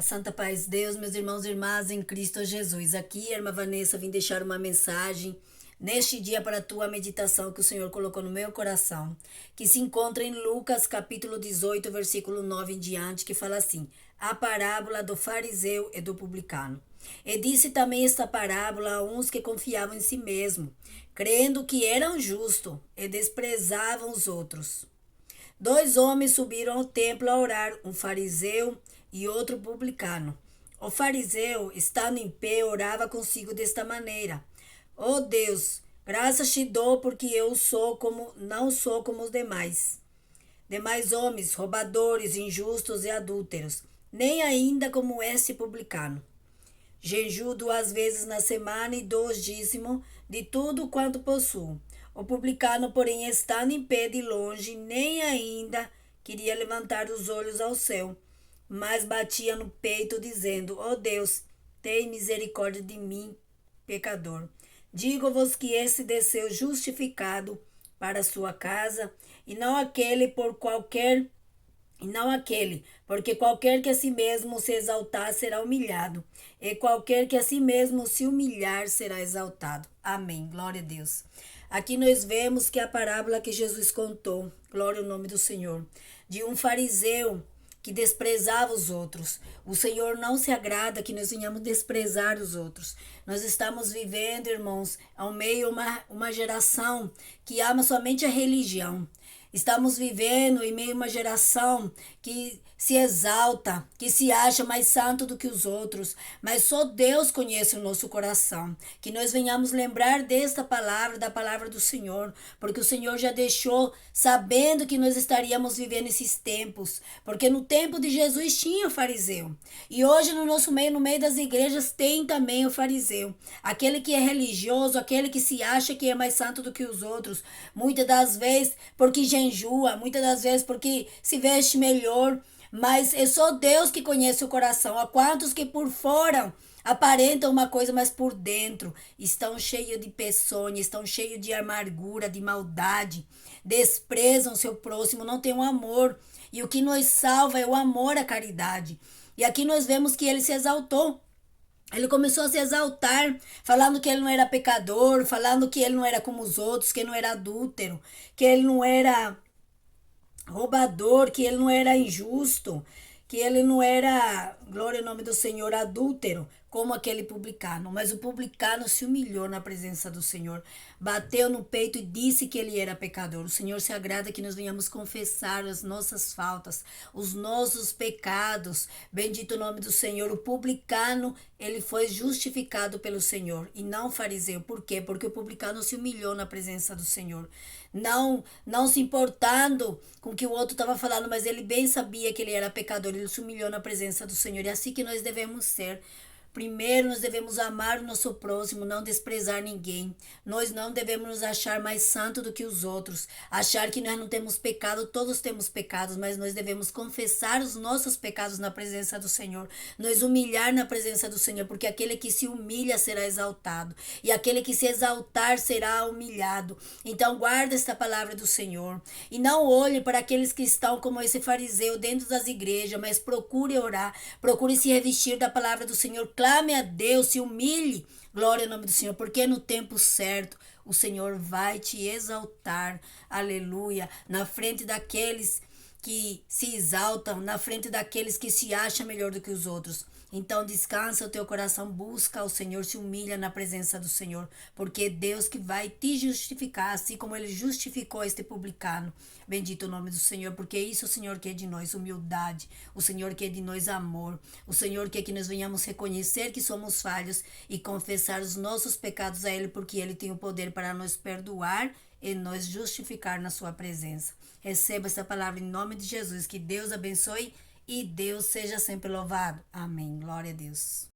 A Santa Paz de Deus, meus irmãos e irmãs em Cristo Jesus. Aqui, a irmã Vanessa, vim deixar uma mensagem neste dia para a tua meditação que o Senhor colocou no meu coração, que se encontra em Lucas capítulo 18, versículo 9 em diante, que fala assim: a parábola do fariseu e do publicano. E disse também esta parábola a uns que confiavam em si mesmo, crendo que eram justos e desprezavam os outros. Dois homens subiram ao templo a orar, um fariseu e outro publicano. O fariseu, estando em pé, orava consigo desta maneira: ó Deus, graças te dou porque eu não sou como os demais homens, roubadores, injustos e adúlteros, nem ainda como este publicano. Jejuo 2 vezes na semana e dou dízimo de tudo quanto possuo. O publicano, porém, estando em pé de longe, nem ainda queria levantar os olhos ao céu, mas batia no peito, dizendo: ó Deus, tem misericórdia de mim, pecador. Digo-vos que esse desceu justificado para a sua casa, e não aquele porque qualquer que a si mesmo se exaltar será humilhado, e qualquer que a si mesmo se humilhar será exaltado. Amém. Glória a Deus. Aqui nós vemos que a parábola que Jesus contou, glória ao nome do Senhor, de um fariseu que desprezava os outros. O Senhor não se agrada que nós venhamos desprezar os outros. Nós estamos vivendo, irmãos, ao meio uma geração que ama somente a religião. Estamos vivendo em meio a uma geração que se exalta, que se acha mais santo do que os outros, mas só Deus conhece o nosso coração. Que nós venhamos lembrar desta palavra, da palavra do Senhor, porque o Senhor já deixou sabendo que nós estaríamos vivendo esses tempos, porque no tempo de Jesus tinha o fariseu, e hoje no nosso meio, no meio das igrejas, tem também o fariseu, aquele que é religioso, aquele que se acha que é mais santo do que os outros, muitas das vezes porque jejua, muitas das vezes porque se veste melhor, mas é só Deus que conhece o coração. Há quantos que por fora aparentam uma coisa, mas por dentro estão cheios de peçonha, estão cheios de amargura, de maldade, desprezam seu próximo, não têm um amor. E o que nos salva é o amor à caridade. E aqui nós vemos que ele se exaltou. Ele começou a se exaltar, falando que ele não era pecador, falando que ele não era como os outros, que ele não era adúltero, que ele não era roubador, que ele não era injusto, que ele não era, glória ao nome do Senhor, adúltero, como aquele publicano. Mas o publicano se humilhou na presença do Senhor, bateu no peito e disse que ele era pecador. O Senhor se agrada que nós venhamos confessar as nossas faltas, os nossos pecados. Bendito o nome do Senhor. O publicano, ele foi justificado pelo Senhor e não o fariseu. Por quê? Porque o publicano se humilhou na presença do Senhor. Não se importando com o que o outro estava falando, mas ele bem sabia que ele era pecador, ele se humilhou na presença do Senhor. E é assim que nós devemos ser. Primeiro, nós devemos amar o nosso próximo, não desprezar ninguém. Nós não devemos nos achar mais santo do que os outros, achar que nós não temos pecado. Todos temos pecados, mas nós devemos confessar os nossos pecados na presença do Senhor, nos humilhar na presença do Senhor, porque aquele que se humilha será exaltado, e aquele que se exaltar será humilhado. Então guarda esta palavra do Senhor, e não olhe para aqueles que estão como esse fariseu dentro das igrejas, mas procure orar, procure se revestir da palavra do Senhor. Clame a Deus, se humilhe, glória ao nome do Senhor, porque no tempo certo o Senhor vai te exaltar, aleluia, na frente daqueles que se exaltam, na frente daqueles que se acham melhor do que os outros. Então descansa o teu coração, busca o Senhor, se humilha na presença do Senhor, porque é Deus que vai te justificar, assim como ele justificou este publicano. Bendito o nome do Senhor, porque isso o Senhor quer de nós, humildade, o Senhor quer de nós amor, o Senhor quer que nós venhamos reconhecer que somos falhos e confessar os nossos pecados a Ele, porque Ele tem o poder para nos perdoar e nos justificar na sua presença. Receba essa palavra em nome de Jesus, que Deus abençoe e Deus seja sempre louvado. Amém. Glória a Deus.